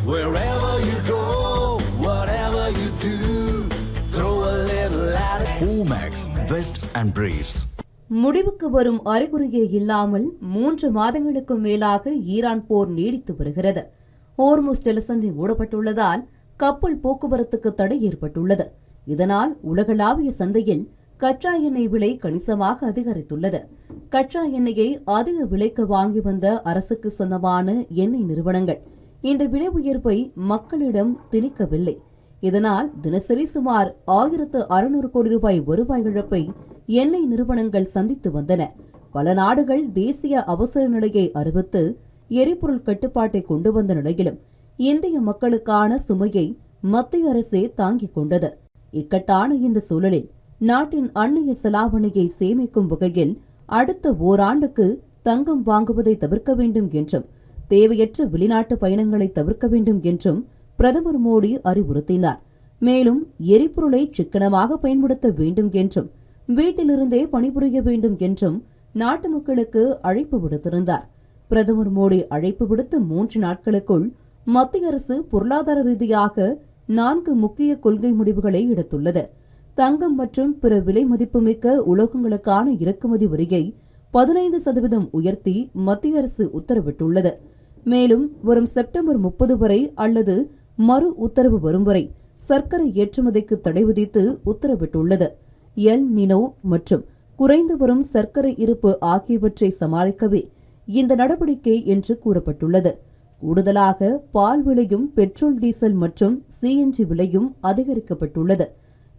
Wherever you go, whatever you do, throw a little at it. Omax, Vest and Briefs. முடிவுக்கு வரும் அறிகுறியே இல்லாமல் 3 மாதங்களுக்கும் மேலாக ஈரான் போர் நீடித்து வருகிறது. ஹோர்முஸ் ஜலசந்தி மூடப்பட்டுள்ளதால் கப்பல் போக்குவரத்துக்கு தடை ஏற்பட்டுள்ளது. இதனால் உலகளாவிய சந்தையில் கச்சா எண்ணெய் விலை கணிசமாக அதிகரித்துள்ளது. கச்சா எண்ணெயை அதிக விலைக்கு வாங்கி வந்த அரசுக்கு சொந்தமான எண்ணெய் நிறுவனங்கள் இந்த விலை உயர்வை மக்களிடம் திணிக்கவில்லை. இதனால் தினசரி சுமார் 1600 கோடி ரூபாய் வருவாய் இழப்பை எண்ணெய் நிறுவனங்கள் சந்தித்து வந்தன. பல நாடுகள் தேசிய அவசர நிலையை அறிவித்து எரிபொருள் கட்டுப்பாட்டை கொண்டு வந்த நிலையிலும் இந்திய மக்களுக்கான சுமையை மத்திய அரசே தாங்கிக் கொண்டது. இக்கட்டான இந்த சூழலில் நாட்டின் அந்நிய செலாவணியை சேமிக்கும் வகையில் அடுத்த ஓராண்டுக்கு தங்கம் வாங்குவதை தவிர்க்க வேண்டும் என்றும் தேவையற்ற வெளிநாட்டு பயணங்களை தவிர்க்க வேண்டும் என்றும் பிரதமர் மோடி அறிவுறுத்தினார். மேலும் எரிபொருளை சிக்கனமாக பயன்படுத்த வேண்டும் என்றும் வீட்டிலிருந்தே பணிபுரிய வேண்டும் என்றும் நாட்டு மக்களுக்கு அழைப்பு விடுத்திருந்தார். பிரதமர் மோடி அழைப்பு விடுத்த 3 நாட்களுக்குள் மத்திய அரசு பொருளாதார ரீதியாக 4 முக்கிய கொள்கை முடிவுகளை எடுத்துள்ளது. தங்கம் மற்றும் பிற விலை மதிப்புமிக்க உலோகங்களுக்கான இறக்குமதி வரியை 15% உயர்த்தி மத்திய அரசு உத்தரவிட்டுள்ளது. மேலும் வரும் செப்டம்பர் 30 வரை அல்லது மறு உத்தரவு வரும் வரை சர்க்கரை ஏற்றுமதிக்கு தடை விதித்து உத்தரவிட்டுள்ளது. எல் நினோ மற்றும் குறைந்து வரும் சர்க்கரை இருப்பு ஆகியவற்றை சமாளிக்கவே இந்த நடவடிக்கை என்று கூறப்பட்டுள்ளது. கூடுதலாக பால் விலையும் பெட்ரோல் டீசல் மற்றும் சிஎன்ஜி விலையும் அதிகரிக்கப்பட்டுள்ளது.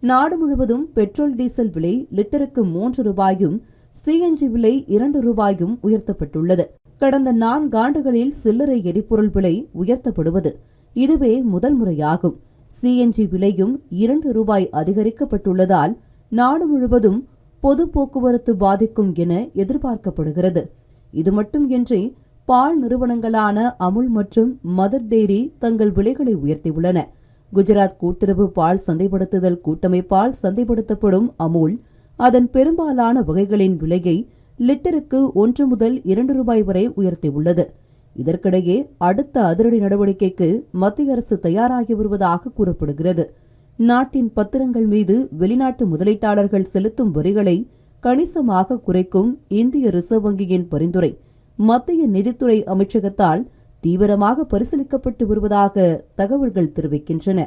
நாடு முழுவதும் பெட்ரோல் டீசல் விலை லிட்டருக்கு 3 ரூபாயும் சிஎன்ஜி விலை 2 ரூபாயும் உயர்த்தப்பட்டுள்ளது. கடந்த 4 ஆண்டுகளில் சில்லறை எரிபொருள் விலை உயர்த்தப்படுவது இதுவே முதல் முறையாகும். சிஎன்ஜி விலையும் 2 ரூபாய் அதிகரிக்கப்பட்டுள்ளதால் நாடு முழுவதும் பொது போக்குவரத்து பாதிக்கும் என எதிர்பார்க்கப்படுகிறது. இது மட்டுமின்றி பால் நிறுவனங்களான அமுல் மற்றும் மதர் டெய்ரி தங்கள் விலைகளை உயர்த்தியுள்ளன. குஜராத் கூட்டுறவு பால் சந்தைப்படுத்துதல் கூட்டமைப்பால் சந்தைப்படுத்தப்படும் அமுல் அதன் பெரும்பாலான வகைகளின் விலையை லிட்டருக்கு 1 முதல் 2 ரூபாய் வரை உயர்த்தியுள்ளது. இதற்கிடையே அடுத்த அதிரடி நடவடிக்கைக்கு மத்திய அரசு தயாராகி வருவதாக கூறப்படுகிறது. நாட்டின் பத்திரங்கள் மீது வெளிநாட்டு முதலீட்டாளர்கள் செலுத்தும் வரிகளை கணிசமாக குறைக்கும் இந்திய ரிசர்வ் வங்கியின் பரிந்துரை மத்திய நிதித்துறை அமைச்சகத்தால் தீவிரமாக பரிசீலிக்கப்பட்டு வருவதாக தகவல்கள் தெரிவிக்கின்றன.